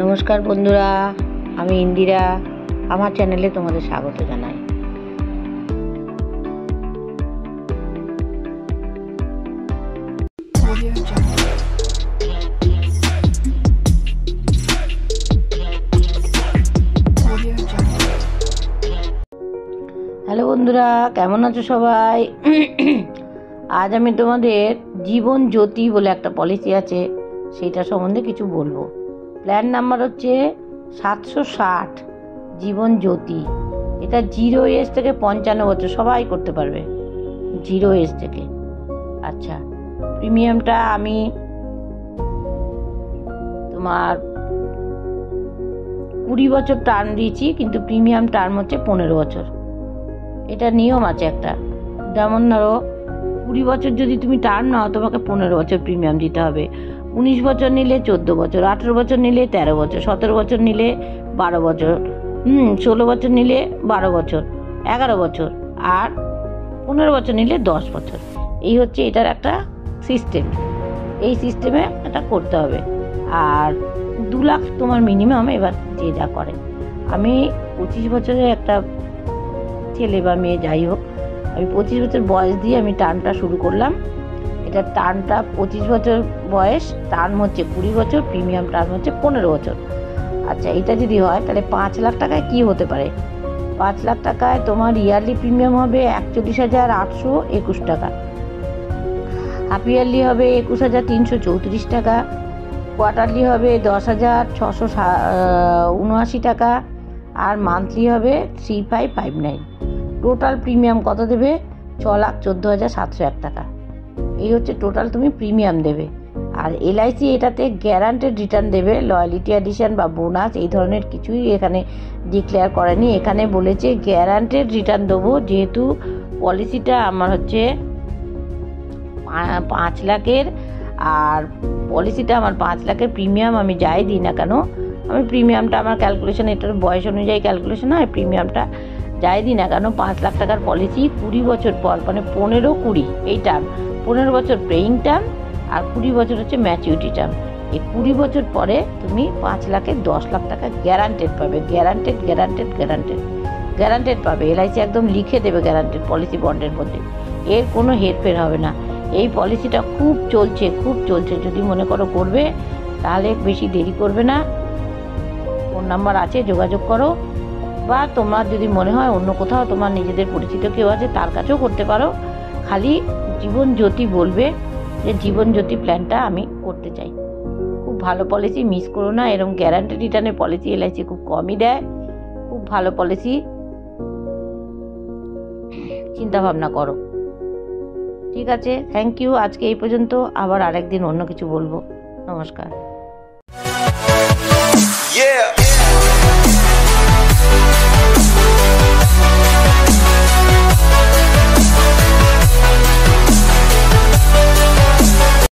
নমস্কার বন্ধুরা, আমি ইন্দিরা। আমার চ্যানেলে তোমাদের স্বাগত জানাই। হ্যালো বন্ধুরা, কেমন আছো সবাই? আজ আমি তোমাদের জীবন জ্যোতি বলে একটা পলিসি আছে, সেইটা সম্বন্ধে কিছু বলবো। প্ল্যান নাম্বার হচ্ছে 760 জীবন জ্যোতি। এটা 0 এজ থেকে 55 বছর সবাই করতে পারবে, 0 এজ থেকে। আচ্ছা, প্রিমিয়ামটা আমি তোমার 20 বছর টার্ম দিয়েছি, কিন্তু প্রিমিয়াম টার্ম হচ্ছে 15 বছর। এটা নিয়ম আছে একটা, যেমন ধরো 20 বছর যদি তুমি টার্ম নাও, তোমাকে 15 বছর প্রিমিয়াম দিতে হবে। 19 বছর নিলে 14 বছর, 18 বছর নিলে 13 বছর, 17 বছর নিলে 12 বছর, 16 বছর নিলে 12 বছর, 11 বছর, আর 15 বছর নিলে 10 বছর। এই হচ্ছে এটার একটা সিস্টেম। এই সিস্টেমে এটা করতে হবে। আর 2 লাখ তোমার মিনিমাম, এবার যে যা করে। আমি 25 বছরের একটা ছেলে বা মেয়ে যাই হোক, আমি 25 বছর বয়স দিয়ে আমি টার্মটা শুরু করলাম। এটা টার্মটা 25 বছর বয়স, টার্ম হচ্ছে 20 বছর, প্রিমিয়াম টার্ম হচ্ছে 15 বছর। আচ্ছা, এটা যদি হয় তাহলে 5 লাখ টাকায় কি হতে পারে? 5 লাখ টাকায় তোমার ইয়ারলি প্রিমিয়াম হবে 41,821 টাকা, হাফ ইয়ারলি হবে 21,334 টাকা, কোয়ার্টারলি হবে 10,679 টাকা, আর মান্থলি হবে 3559। টোটাল প্রিমিয়াম কত দেবে? 6,14,701 টাকা। এই হচ্ছে টোটাল তুমি প্রিমিয়াম দেবে। আর এলআইসি এটাতে গ্যারান্টেড রিটার্ন দেবে, লয়ালিটি অ্যাডিশন বা বোনাস এই ধরনের কিছুই এখানে ডিক্লেয়ার করেনি। এখানে বলেছে গ্যারান্টেড রিটার্ন দেবো, যেহেতু পলিসিটা আমার হচ্ছে 5 লাখের, আর পলিসিটা আমার 5 লাখের প্রিমিয়াম আমি যাই দিই না কেন, আমি প্রিমিয়ামটা আমার ক্যালকুলেশন, এটার বয়স অনুযায়ী ক্যালকুলেশন হয়, প্রিমিয়ামটা যাই দিই না কেন 5 লাখ টাকার পলিসি 20 বছর পর, মানে 15-20 এই টার্ম, 15 বছর পেইং টার্ম আর 20 বছর হচ্ছে ম্যাচুরিটি টার্ম। এই 20 বছর পরে তুমি 5 লাখে 10 লাখ টাকা গ্যারান্টেড পাবে। গ্যারান্টেড পাবে। এলআইসি একদম লিখে দেবে গ্যারান্টেড পলিসি বন্ডের মধ্যে, এর কোনো হেরফের হবে না। এই পলিসিটা খুব চলছে। যদি মনে করো করবে, তাহলে বেশি দেরি করবে না। ফোন নাম্বার আছে, যোগাযোগ করো। বা তোমার যদি মনে হয় অন্য কোথাও তোমার নিজেদের পরিচিত কেউ আছে, তার কাছেও করতে পারো। খালি জীবন জ্যোতি বলবে যে জীবন জ্যোতি প্ল্যানটা আমি করতে চাই। খুব ভালো পলিসি, মিস করো না। এরকম গ্যারান্টেড রিটার্নের পলিসি এলআইসি খুব কমই দেয়। খুব ভালো পলিসি, চিন্তা ভাবনা করো। ঠিক আছে, থ্যাংক ইউ। আজকে এই পর্যন্ত, আবার আরেকদিন অন্য কিছু বলবো। নমস্কার।